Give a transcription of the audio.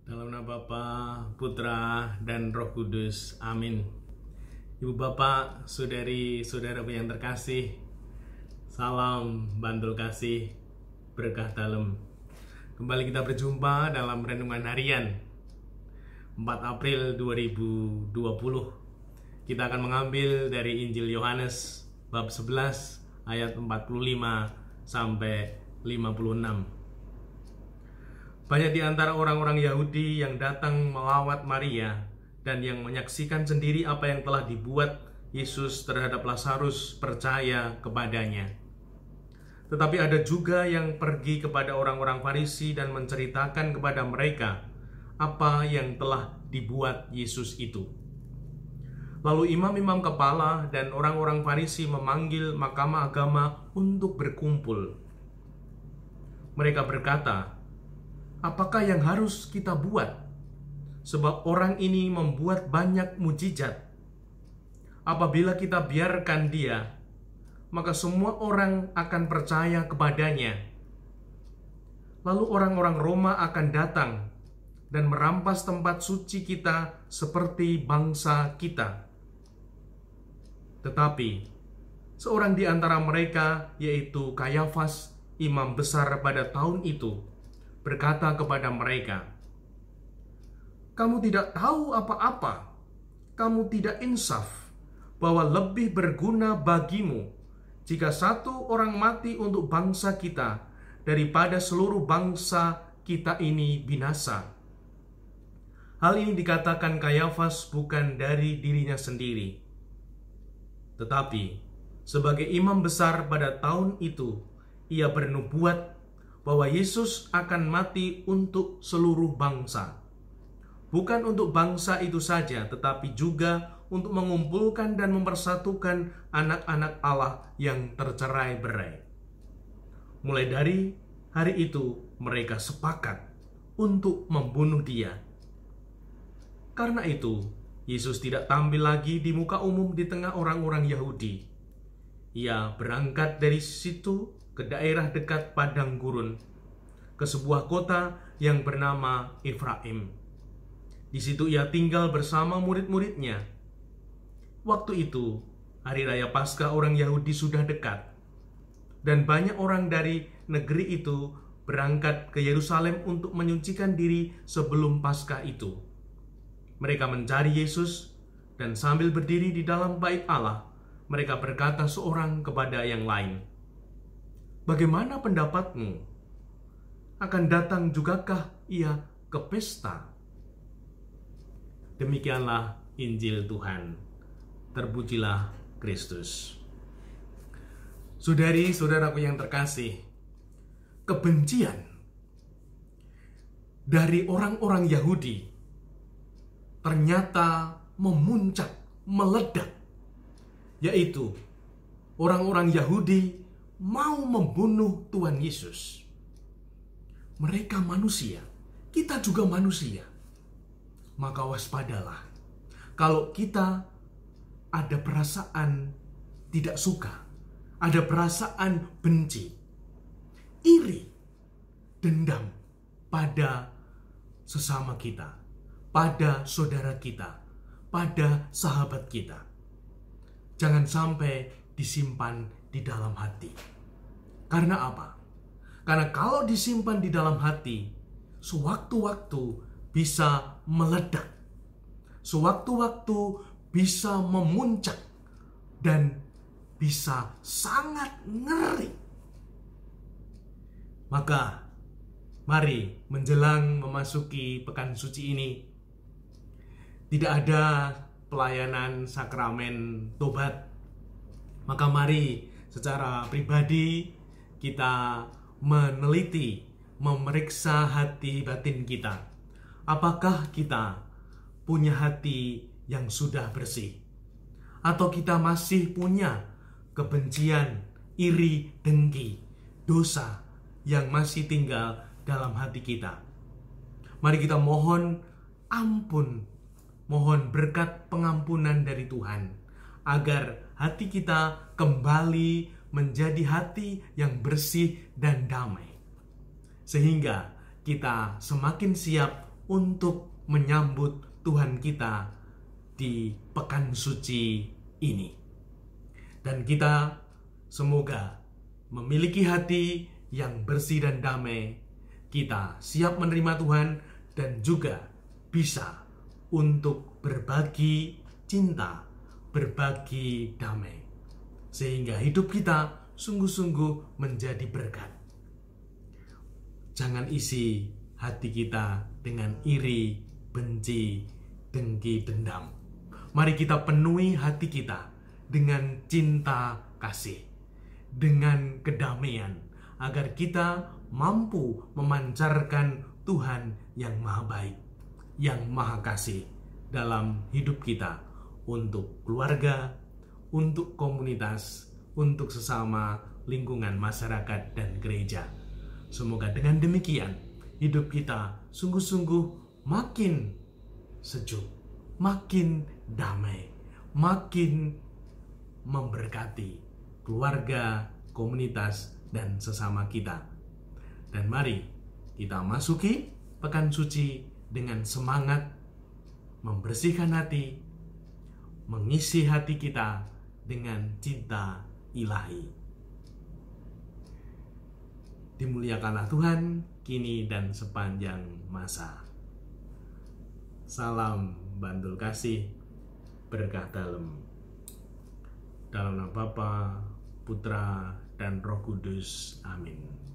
Dalam nama Bapa, Putra, dan Roh Kudus. Amin. Ibu Bapak, saudari-saudaraku yang terkasih, salam bantul kasih, berkah dalem. Kembali kita berjumpa dalam renungan harian 4 April 2020. Kita akan mengambil dari Injil Yohanes bab 11 ayat 45 sampai 56. Banyak di antara orang-orang Yahudi yang datang melawat Maria dan yang menyaksikan sendiri apa yang telah dibuat Yesus terhadap Lazarus percaya kepadanya. Tetapi ada juga yang pergi kepada orang-orang Farisi dan menceritakan kepada mereka apa yang telah dibuat Yesus itu. Lalu imam-imam kepala dan orang-orang Farisi memanggil mahkamah agama untuk berkumpul. Mereka berkata, "Apakah yang harus kita buat? Sebab orang ini membuat banyak mujizat. Apabila kita biarkan dia, maka semua orang akan percaya kepadanya. Lalu orang-orang Roma akan datang dan merampas tempat suci kita seperti bangsa kita." Tetapi seorang di antara mereka, yaitu Kayafas, imam besar pada tahun itu, berkata kepada mereka, "Kamu tidak tahu apa-apa, kamu tidak insaf, bahwa lebih berguna bagimu jika satu orang mati untuk bangsa kita daripada seluruh bangsa kita ini binasa." Hal ini dikatakan Kayafas bukan dari dirinya sendiri, tetapi sebagai imam besar pada tahun itu, ia bernubuat bahwa Yesus akan mati untuk seluruh bangsa. Bukan untuk bangsa itu saja, tetapi juga untuk mengumpulkan dan mempersatukan anak-anak Allah yang tercerai-berai. Mulai dari hari itu, mereka sepakat untuk membunuh dia. Karena itu, Yesus tidak tampil lagi di muka umum di tengah orang-orang Yahudi. Ia berangkat dari situ ke daerah dekat padang gurun, ke sebuah kota yang bernama Efraim. Di situ ia tinggal bersama murid-muridnya. Waktu itu, hari raya Paskah orang Yahudi sudah dekat, dan banyak orang dari negeri itu berangkat ke Yerusalem untuk menyucikan diri sebelum Paskah itu. Mereka mencari Yesus, dan sambil berdiri di dalam bait Allah, mereka berkata seorang kepada yang lain, "Bagaimana pendapatmu? Akan datang jugakah ia ke pesta?" Demikianlah Injil Tuhan. Terpujilah Kristus. Saudari-saudaraku yang terkasih, kebencian dari orang-orang Yahudi ternyata memuncak, meledak, yaitu orang-orang Yahudi mau membunuh Tuhan Yesus. Mereka manusia, kita juga manusia. Maka waspadalah kalau kita ada perasaan tidak suka, ada perasaan benci, iri, dendam pada sesama kita, pada saudara kita, pada sahabat kita. Jangan sampai disimpan di dalam hati. Karena apa? Karena kalau disimpan di dalam hati, sewaktu-waktu bisa meledak, sewaktu-waktu bisa memuncak, dan bisa sangat ngeri. Maka, mari menjelang memasuki pekan suci ini, tidak ada pelayanan sakramen tobat. Maka mari secara pribadi kita meneliti, memeriksa hati batin kita. Apakah kita punya hati yang sudah bersih? Atau kita masih punya kebencian, iri, dengki, dosa yang masih tinggal dalam hati kita? Mari kita mohon ampun, mohon berkat pengampunan dari Tuhan, agar hati kita kembali menjadi hati yang bersih dan damai, sehingga kita semakin siap untuk menyambut Tuhan kita di pekan suci ini. Dan kita semoga memiliki hati yang bersih dan damai. Kita siap menerima Tuhan dan juga bisa untuk berbagi cinta, berbagi damai, sehingga hidup kita sungguh-sungguh menjadi berkat. Jangan isi hati kita dengan iri, benci, dengki, dendam. Mari kita penuhi hati kita dengan cinta kasih, dengan kedamaian, agar kita mampu memancarkan Tuhan yang maha baik, yang maha kasih dalam hidup kita, untuk keluarga, untuk komunitas, untuk sesama lingkungan masyarakat dan gereja. Semoga dengan demikian hidup kita sungguh-sungguh makin sejuk, makin damai, makin memberkati keluarga, komunitas, dan sesama kita. Dan mari kita masuki pekan suci dengan semangat membersihkan hati, mengisi hati kita dengan cinta ilahi. Dimuliakanlah Tuhan kini dan sepanjang masa. Salam bantul kasih, berkah dalam nama Bapa, Putra, dan Roh Kudus. Amin.